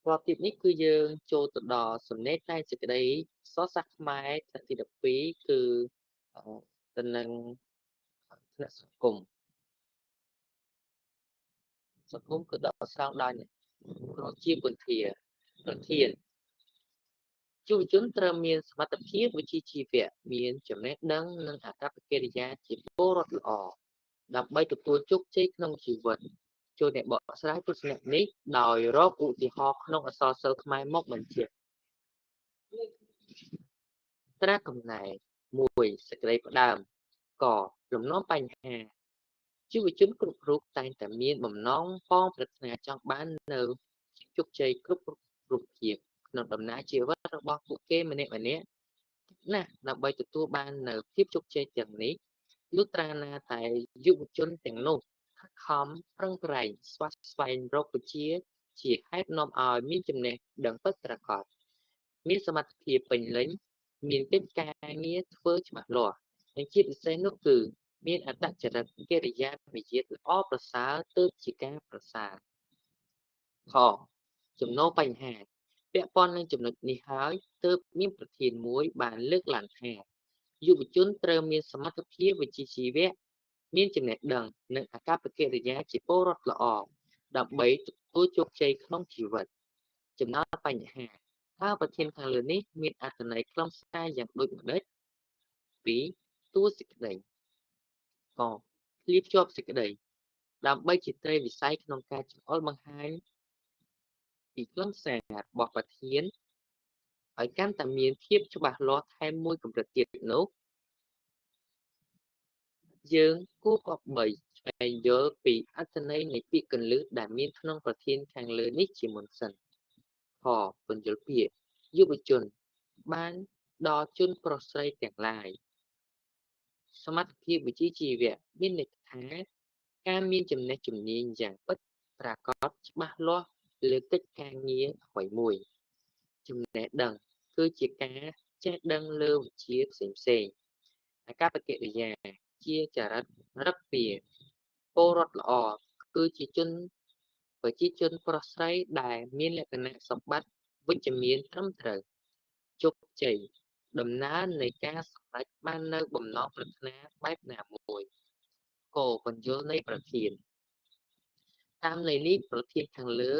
Và tiếp ní cứ dương cho tụi đỏ sầm nét này sự cái đấy xóa sắc mai thì được phí cứ tình năng cùngสังคมคือดาวสร้างได้เนี่ยเราchia bần thìa bần thiền chu chúng ta miền smart thiết với chi chi vẹn miền chấm nét đắng nâng hạ các cái gia chỉ bố rót lọ đập bay tụt tua chúc chết không chỉ vật cho đẹp bỏ sái tôi sẽ nít đòi rót cụ thì họ không ở so sơ mai mốc mình chuyện ta cầm này mùi sẽ lấy đàm cỏ lồng nó bành hà chứ với chúng cục rút tay tại miền mầm non phong vật nhà trong bán nở chúc chơi cúp rụt diệt nó đầm ná chiều vắt nó bọc phụ kê mà nè nè là bay từ tua ban nở tiếp chúc chơi chẳng ní lúc ra na tại dụng chân tiếng nô khóm răng rải xoát xoay rô của chia chỉ hai nom ỏi miên chừng nè đấng bất ra cọt miên sa mặt thiệp bình lính miên kết ca nghĩa phơi mặt lò những chiếc xe nước cử miên ở tại chợ đặt kia để ra bị chiếc óประสาtớp chỉ ca ประสา ខចំណូលបញ្ហាពាក់ព័ន្ធនឹងចំណុចនេះហើយទើបមានប្រធានមួយបានលើកឡើងថាយុវជនត្រូវមានសមត្ថភាពវិជ្ជាជីវៈមានចំណេះដឹងនិងអាកប្បកិរិយាជាពលរដ្ឋល្អដើម្បីទទួលជោគជ័យក្នុងជីវិតចំណោទបញ្ហាតើប្រធានខាងលើនេះមានអត្ថន័យខ្លឹមសារយ៉ាងដូចម្តេចពីរតួសេចក្តីកឃ្លាភ្ជាប់សេចក្តីដើម្បីជាត្រីវិស័យក្នុងការចង្អុលបង្ហាញពីខ្លឹមសាររបស់ប្រធានឲ្យកាន់តែមានភាពច្បាស់លាស់ថែមមួយកម្រិតទៀតនោះយើងគួរគប្បីស្វែងយល់ពីអត្ថន័យនៃពាក្យគន្លឹះដែលមានក្នុងប្រធានខាងលើនេះជាមុនសិនខពន្យល់ពាក្យយុវជនបានដល់ជនប្រុសស្រីទាំងឡាយសមត្ថភាពវិជ្ជាជីវៈមានន័យថាការមានចំណេះជំនាញយ៉ាងពិតប្រាកដច្បាស់លាស់លើកិច្ចការងារអ្វីមួយចំណេះដឹងគឺជាការចេះដឹងលើវិជ្ជាផ្សេងៗអាកប្បកិរិយាជាចរិតរឹកពីពលរដ្ឋល្អគឺជាជនប្រជាជនប្រុសស្រីដែលមានលក្ខណៈសម្បត្តិវិជ្ជមានត្រឹមត្រូវជោគជ័យដំណើរនៃការសម្រេចបាននៅបំណងប្រាថ្នាបែបណាមួយគោលបញ្យលនៃប្រធានតាមន័យនេះប្រធានខាងលើ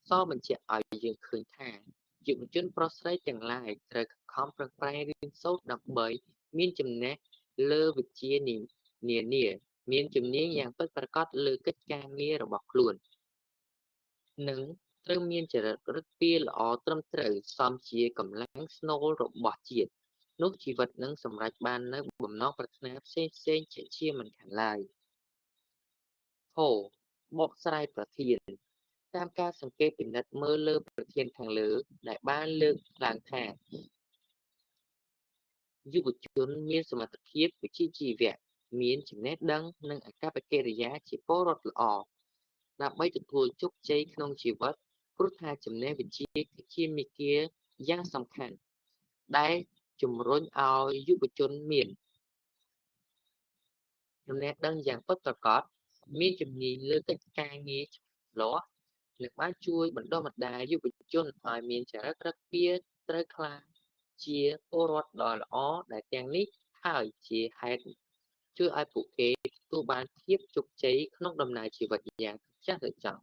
សបញ្ជាក់ឲ្យយើងឃើញថាយុវជនប្រុសស្រីទាំងឡាយត្រូវខិតខំប្រឹងប្រែងរៀនសូត្រដើម្បីមានចំណេះលើវិជ្ជានានាមានជំនាញយ៉ាងពិតប្រាកដលើកិច្ចការងាររបស់ខ្លួននិងត្រូវមានចរិតឫកពាល្អត្រឹមត្រូវសមជាកម្លាំងស្នូលរបស់ជាតិនោះជីវិតនឹងសម្រេចបាននៅបំណងប្រាថ្នាផ្សេងៗជាមិនខានឡើយហូបកស្រាយប្រធានតាមការសង្កេតពិនិត្យមើលលើប្រធានខាងលើដែលបានលើកឡើងថាយុវជនមានសមត្ថភាពវិជ្ជាជីវៈមានចំណេះដឹងនិងអាកប្បកិរិយាជាពលរដ្ឋល្អដើម្បីទទួលជោគជ័យក្នុងជីវិតព្រោះថាចំណេះវិជ្ជាគឺជាមាគ៌ាយ៉ាងសំខាន់ដែលជំរុញឲ្យយុវជនមានចំណេះដឹងយ៉ាងពិតប្រាកដមានជំនាញលើកិច្ចការងារច្បាស់លាស់និងបានជួយបណ្ដុះបណ្ដាលយុវជនឲ្យមានចរិតឫកពាត្រូវក្លាយជាពលរដ្ឋដ៏ល្អដែលទាំងនេះហើយជាហេតុជួយឲ្យពួកគេទទួលបានភាពជោគជ័យក្នុងដំណើរជីវិតយ៉ាងចាស់ទៅចង់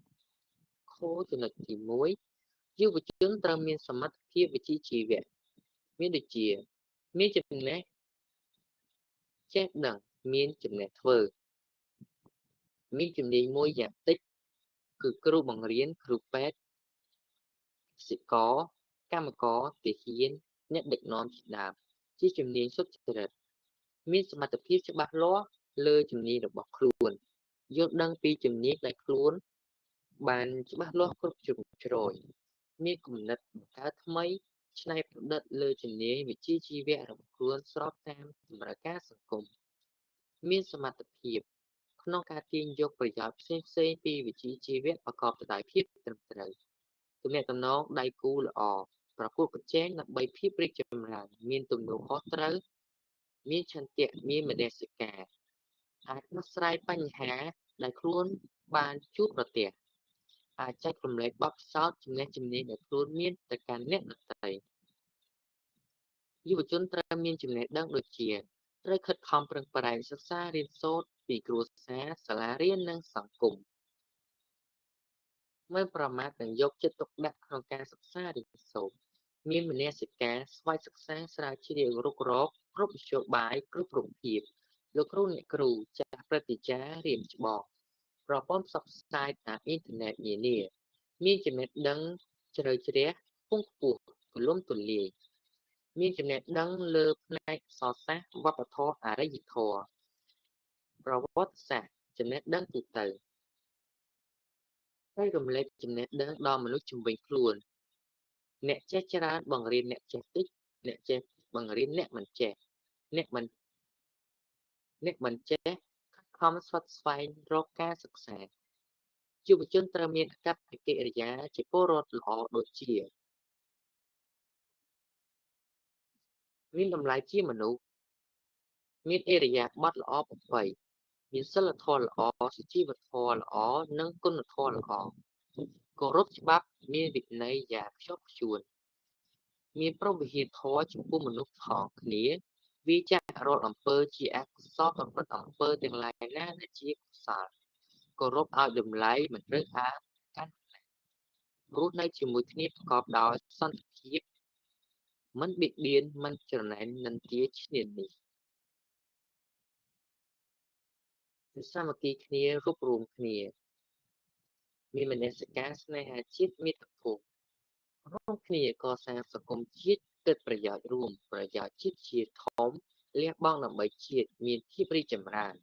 ខចំណុចទី1យុវជនត្រូវមានសមត្ថភាពវិជ្ជាជីវៈមានដូចជាមានចំណេះចេះដឹងមានចំណេះធ្វើមានជំនាញមួយយ៉ាងតិចគឺគ្រូបង្រៀនគ្រូពេទ្យកសិករកម្មករទាហានអ្នកដឹកនាំជាដើមជាជំនាញសុចរិតមានសមត្ថភាពច្បាស់លាស់លើជំនាញរបស់ខ្លួនយល់ដឹងពីជំនាញដែលខ្លួនបានច្បាស់លាស់គ្រប់ជ្រុងជ្រោយមានគំនិតបង្កើតថ្មីច្នៃប្រឌិតលើជំនាញវិជ្ជាជីវៈរបស់ខ្លួនស្របតាមតម្រូវការសង្គមមានសមត្ថភាពក្នុងការទាញយកប្រយោជន៍ផ្សេងៗពីវិជ្ជាជីវៈប្រកបទៅដោយភាពត្រឹមត្រូវទំនាក់ទំនងដៃគូល្អប្រកួតប្រជែងដើម្បីភាពរីកចម្រើនមានទំនួលខុសត្រូវមានឆន្ទៈមានមនសិការអាចដោះស្រាយបញ្ហាដែលខ្លួនបានជួបប្រទះ អាចចែករំលែកបទពិសោធន៍ចំណេះជំនាញដែលខ្លួនមានទៅកាន់អ្នកដទៃយុវជនត្រូវមានចំណេះដឹងដូចជាត្រូវខិតខំប្រឹងប្រែងសិក្សារៀនសូត្រពីគ្រួសារសាលារៀននិងសង្គមមិនប្រមាថនិងយកចិត្តទុកដាក់ក្នុងការសិក្សារៀនសូត្រមានមនសិការស្វ័យសិក្សាស្រាវជ្រាវរុករកគ្រប់មធ្យោបាយគ្រប់រូបភាពលោកគ្រូអ្នកគ្រូចាស់ព្រឹទ្ធាចារ្យរៀនច្បងប្រព័ន្ធផ្សព្វផ្សាយតាមអ៊ីនធឺណិតនានាមានចំណេះដឹងជ្រៅជ្រះខ្ពង់ខ្ពស់ទូលំទូលាយមានចំណេះដឹងលើផ្នែកអក្សរសាស្ត្រវប្បធម៌អរិយធម៌ប្រវត្តិសាស្ត្រចំណេះដឹងទូទៅចែករំលែកចំណេះដឹងដល់មនុស្សជុំវិញខ្លួនអ្នកចេះច្រើនបង្រៀនអ្នកចេះតិចអ្នកចេះបង្រៀនអ្នកមិនចេះអ្នកមិនចេះខិតខំស្វិតស្វែងរកការសិក្សាយុវជនត្រូវមានអាកប្បកិរិយាជាពលរដ្ឋល្អដូចជាមានតម្លៃជាមនុស្សមានឥរិយាបថល្អប្រពៃមានសីលធម៌ល្អសុជីវធម៌ល្អនិងគុណធម៌ល្អគោរពច្បាប់មានវិន័យយ៉ាងខ្ជាប់ខ្ជួនមានព្រហ្មវិហារធម៌ចំពោះមនុស្សផងគ្នាវាចាក់រាល់អំពើជាអកុសលប្រព្រឹត្តអំពើទាំងឡាយណាដែលជាកុសលគោរពឲ្យតម្លៃមិនត្រូវអាកាន់រស់នៅជាមួយគ្នាប្រកបដោយសន្តិភាពមិនបៀតបៀនមិនច្រណែននិន្ទាឈ្នានីសសាមគ្គីគ្នារួបរวมគ្នាមានមនសិការស្នេហាជាតិមាតុភូមិរួមគ្នាកសាងសង្គមជាតិគិតប្រយោជន៍រួមប្រយោជន៍ជាតិជាធំលះបង់ដើម្បីជាតិមានភាពរីកចម្រើន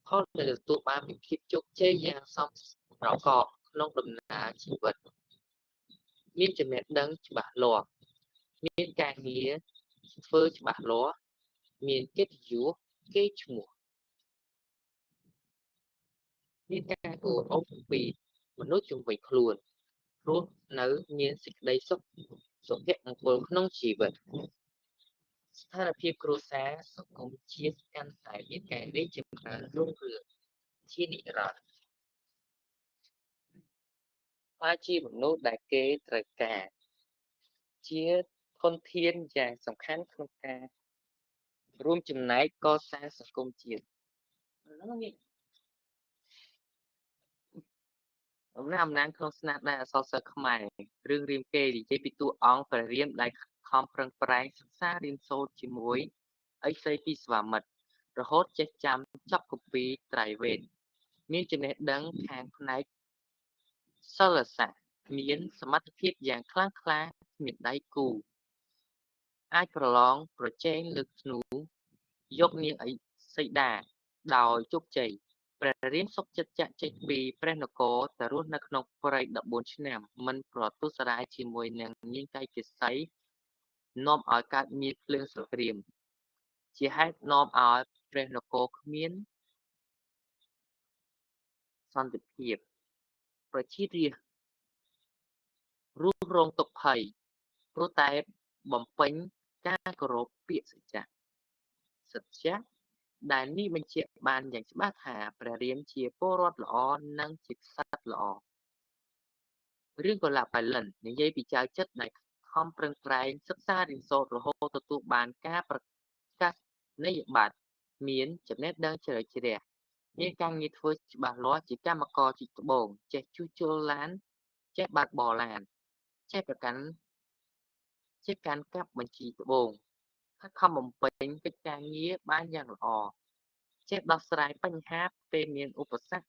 ផលដែលទទួលបានពីភាពជោគជ័យយ៉ាងសមប្រកបក្នុងដំណើរជីវិតមានចំណេះដឹងច្បាស់លាស់មានការងារធ្វើច្បាស់លាស់មានកិត្តិយសកេរ្តិ៍ឈ្មោះមានការគោរពពីមនុស្សជុំវិញខ្លួនរស់នៅមានសេចក្តីសុខសុភមង្គលក្នុងជីវិតស្ថានភាពគ្រួសារសង្គមជាតិកាន់តែមានការរីកចម្រើនរុងរឿងជានិរន្តរ៍ហើយជាមនុស្សដែលគេត្រូវការជាធនធានយ៉ាងសំខាន់ក្នុងការរួមចំណែកកសាងសង្គមជាតិអំណាចក្នុងស្នាដៃអក្សរសិល្ប៍ខ្មែររឿងរាមកេរ្តិ៍និយាយពីតួអង្គព្រះរាមដែលខំប្រឹងប្រែងសិក្សារៀនសូត្រជាមួយឥសីពីស្វាមិត្តរហូតចេះចាំចប់គម្ពីរត្រៃវេទមានចំណេះដឹងខាងផ្នែកសិលសាស្ត្រមានសមត្ថភាពយ៉ាងខ្លាំងក្លាគ្មានដៃគូអាចប្រឡងប្រជែងលើកធ្នូយកនាងឥសីតាដោយជោគជ័យព្រះរាមសុខចិត្តចាកចេញពីព្រះនគរទៅរស់នៅក្នុងព្រៃ14ឆ្នាំមិនប្រទុសរាយជាមួយនឹងនាងកៃកេសីនាំឲ្យកើតមានភ្លើងសង្គ្រាមជាហេតុនាំឲ្យព្រះនគរគ្មានសន្តិភាពប្រជារាស្ត្ររស់រងទុក្ខភ័យព្រោះតែបំពេញការគោរពពាក្យសច្ចៈដែលនេះបញ្ជាក់បានយ៉ាងច្បាស់ថាព្រះរាមជាពលរដ្ឋល្អនិងជាក្សត្រល្អរឿងកុលាបប៉ៃលិននិយាយពីចៅចិត្រដែលខំប្រឹងប្រែងសិក្សារៀនសូត្ររហូតទទួលបានការប្រកាសនីយបត្រមានចំណេះដឹងជ្រៅជ្រះមានការងារធ្វើច្បាស់លាស់ជាកម្មករជីកត្បូងចេះជួសជុលឡានចេះបើកបរឡានចេះកាន់កាប់បញ្ជីត្បូងខិតខំបំពេញកិច្ចការងារបានយ៉ាងល្អចេះដោះស្រាយបញ្ហាពេលមានឧបសគ្គ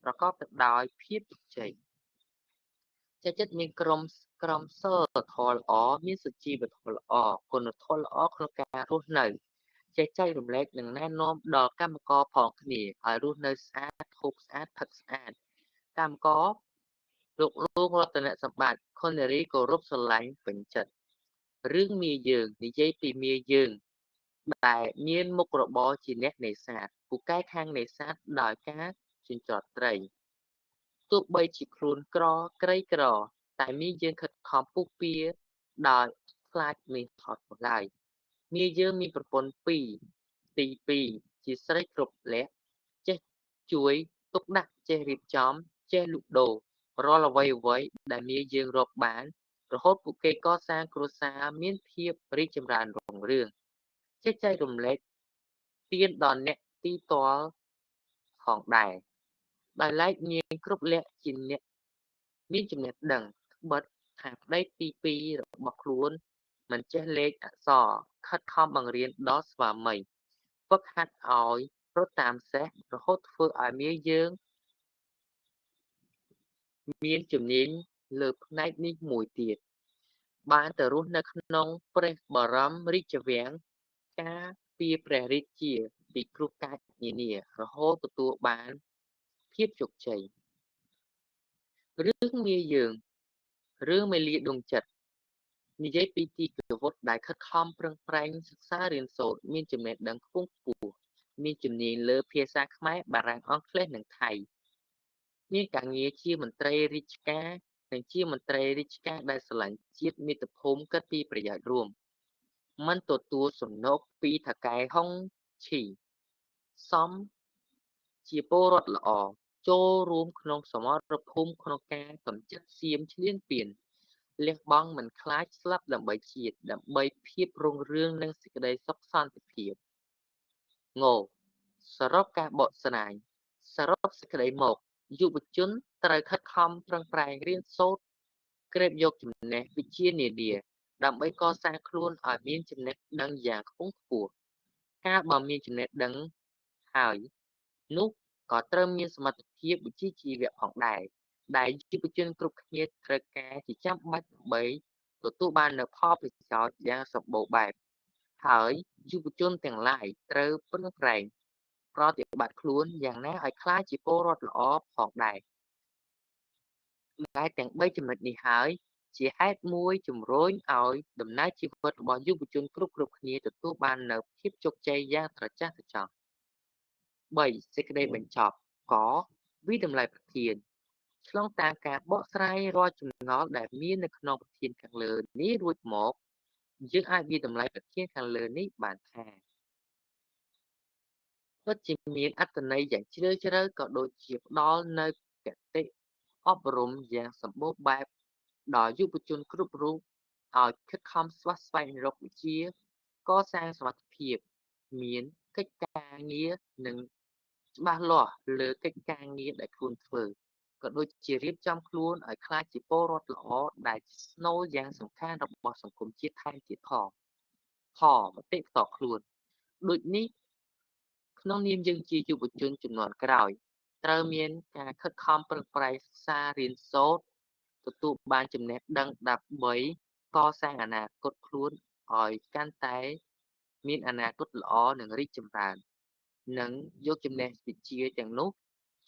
ប្រកបទៅដោយភាពជោគជ័យចេះចិត្តមានក្រមសីលធម៌ល្អមានសុជីវធម៌ល្អគុណធម៌ល្អក្នុងការរស់នៅចេះចែករំលែកនិងណែនាំដល់កម្មករផងគ្នាឲ្យរស់នៅស្អាតហូបស្អាតផឹកស្អាតកម្មករលោករតនសម្បត្តិខុននារីគោរពស្រឡាញ់ពេញចិត្តរឿងមាយើងនិយាយពីមាយើងដែលមានមុខរបរជាអ្នកនេសាទពូកែខាងនេសាទដោយការចិញ្ច្រត់ត្រីទោះបីជាខ្លួនក្រីក្រតែមាយើងខិតខំពុះពៀដោយខ្លាចមានថត់មកឡើយមាយើងមានប្រពន្ធពីរទី2ជាស្រីគ្រប់លក្ខចេះជួយទុកដាក់ចេះរៀបចំ ចេះលក់ដូររាល់អ្វីៗដែលមាយើងរកបានរហូតពួកគេកសាងគ្រួសារមានភាពរីកចម្រើនរុងរឿងចេះចែករំលែកទានដល់អ្នកទីទាល់ផងដែរដោយឡែកនាងគ្រប់លក្ខជាអ្នកមានចំណេះដឹងត្បិតថាប្តីទីពីររបស់ខ្លួនមិនចេះលេខអក្សរខិតខំបង្រៀនដល់ស្វាមីហ្វឹកហាត់ឲ្យរត់តាមសេះរហូតធ្វើឲ្យមាយើងមានជំនាញលើផ្នែកនេះមួយទៀតបានទៅរស់នៅក្នុងព្រះបរមរាជវាំងការពារព្រះរាជាពីគ្រោះកាចនានារហូតទទួលបានភាពជោគជ័យរឿងមាយើងរឿងមេលាដួងចិត្តនិយាយពីទីប្រវត្តិដែលខិតខំប្រឹងប្រែងសិក្សារៀនសូត្រមានចំណេះដឹងខ្ពង់ខ្ពស់មានជំនាញលើភាសាខ្មែរបារាំងអង់គ្លេសនិងថៃមានការងារជាមន្ត្រីរាជការនិងជាមន្ត្រីរាជការដែលស្រឡាញ់ជាតិមាតុភូមិគិតពីប្រយោជន៍រួមមិនទទួលសំណូកពីថៅកែហុងឈីសមជាពលរដ្ឋល្អចូលរួមក្នុងសមរភូមិក្នុងការកម្ចាត់សៀមឈ្លានពានលះបង់មិនខ្លាចស្លាប់ដើម្បីជាតិដើម្បីភាពរុងរឿងនិងសេចក្តីសុខសន្តិភាពងសរុបការបកស្រាយសរុបសេចក្តីមកយុវជនត្រូវខិតខំប្រឹងប្រែងរៀនសូត្រក្រេបយកចំណេះវិជ្ជានានាដើម្បីកសាងខ្លួនឲ្យមានចំណេះដឹងយ៉ាងខ្ពង់ខ្ពស់កាលបើមានចំណេះដឹងហើយនោះក៏ត្រូវមានសមត្ថភាពវិជ្ជាជីវៈផងដែរដែលយុវជនគ្រប់គ្នាត្រូវការជាចាំបាច់ដើម្បីទទួលបាននូវផលប្រយោជន៍យ៉ាងសម្បូរបែបហើយយុវជនទាំងឡាយត្រូវប្រឹងប្រែងប្រតិបត្តិខ្លួនយ៉ាងណាឲ្យក្លាយជាពលរដ្ឋល្អផងដែរដែលទាំង3ចំណុចនេះហើយជាហេតុមួយជំរុញឲ្យដំណើរជីវិតរបស់យុវជនគ្រប់គ្នាទទួលបាននូវភាពជោគជ័យយ៉ាងត្រចះត្រចង់3សេចក្តីបញ្ចប់កវិតម្លៃប្រធានឆ្លងតាមការបកស្រាយរាល់ចម្ងល់ដែលមាននៅក្នុងប្រធានខាងលើនេះរួចមកយើងអាចវិតម្លៃប្រធានខាងលើនេះបានថាពិតជាមានអត្ថន័យយ៉ាងជ្រាលជ្រៅក៏ដូចជាផ្ដល់នូវគតិអប់រំយ៉ាងសម្បូរបែបដល់យុវជនគ្រប់រូបឲ្យខិតខំស្វះស្វែងរកវិជ្ជាកសាងសមត្ថភាពមានកិច្ចការងារនិងច្បាស់លាស់លើកិច្ចការងារដែលខ្លួនធ្វើក៏ដូចជារៀបចំខ្លួនឲ្យក្លាយជាពលរដ្ឋល្អដែលជាស្នូលយ៉ាងសំខាន់របស់សង្គមជាតិថែមទៀតផងមតិផ្ទាល់ខ្លួនដូចនេះក្នុងនាមយើងជាយុវជនជំនាន់ក្រោយត្រូវមានការខិតខំប្រឹងប្រែងសិក្សារៀនសូត្រទទួលបានចំណេះដឹងដើម្បីកសាងអនាគតខ្លួនឲ្យកាន់តែមានអនាគតល្អនិងរីកចម្រើននិងយកចំណេះវិជ្ជាទាំងនោះ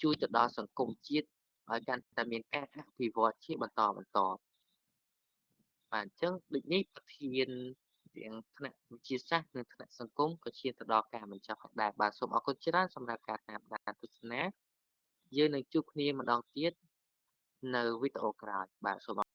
ជួយទៅដល់សង្គមជាតិឲ្យកាន់តែមានការអភិវឌ្ឍជាបន្តបាទអញ្ចឹងដូចនេះប្រធានទាំងថ្នាក់វិទ្យាសាស្ត្រនិងថ្នាក់សង្គមក៏ឈានទៅដល់ការបញ្ចប់ហើយដែរបាទសូមអរគុណច្រើនសម្រាប់ការតាមដានទស្សនាយើងនឹងជួបគ្នាម្ដងទៀតនៅវីដេអូក្រោយបាទសូម